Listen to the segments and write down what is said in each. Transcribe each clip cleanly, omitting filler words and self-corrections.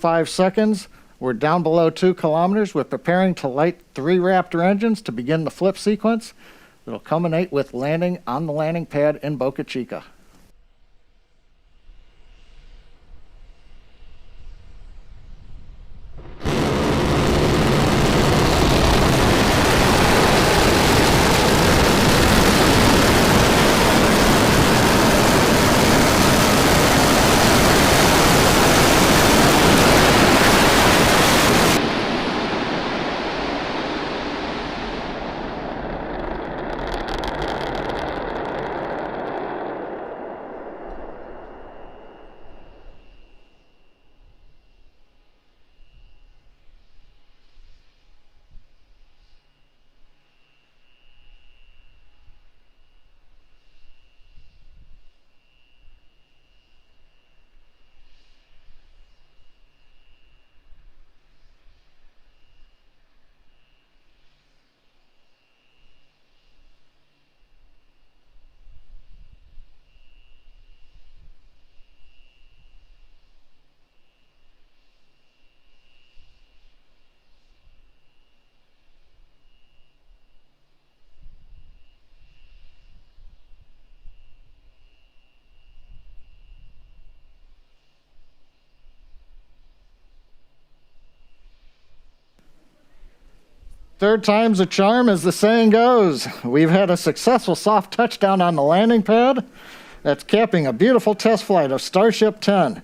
5 seconds. We're down below 2 kilometers. We're preparing to light 3 Raptor engines to begin the flip sequence. It'll culminate with landing on the landing pad in Boca Chica. Third time's a charm, as the saying goes. We've had a successful soft touchdown on the landing pad. That's capping a beautiful test flight of Starship 10.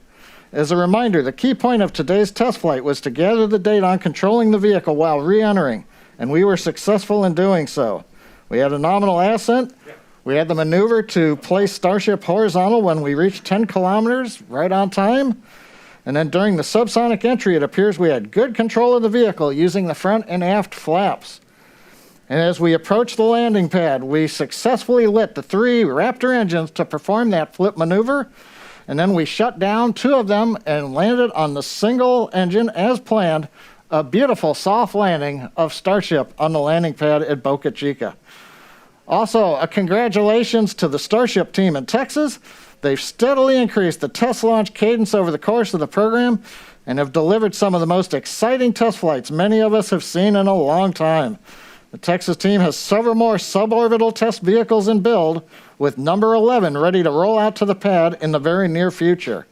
As a reminder, the key point of today's test flight was to gather the data on controlling the vehicle while re-entering, and we were successful in doing so. We had a nominal ascent. We had the maneuver to place Starship horizontal when we reached 10 kilometers, right on time. And then during the subsonic entry, it appears we had good control of the vehicle using the front and aft flaps. And as we approached the landing pad, we successfully lit the 3 Raptor engines to perform that flip maneuver. And then we shut down 2 of them and landed on the single engine as planned, a beautiful soft landing of Starship on the landing pad at Boca Chica. Also, a congratulations to the Starship team in Texas. They've steadily increased the test launch cadence over the course of the program and have delivered some of the most exciting test flights many of us have seen in a long time. The Texas team has several more suborbital test vehicles in build, with number 11 ready to roll out to the pad in the very near future.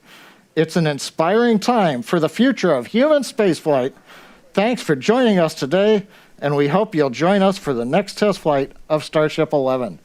It's an inspiring time for the future of human spaceflight. Thanks for joining us today, and we hope you'll join us for the next test flight of Starship 11.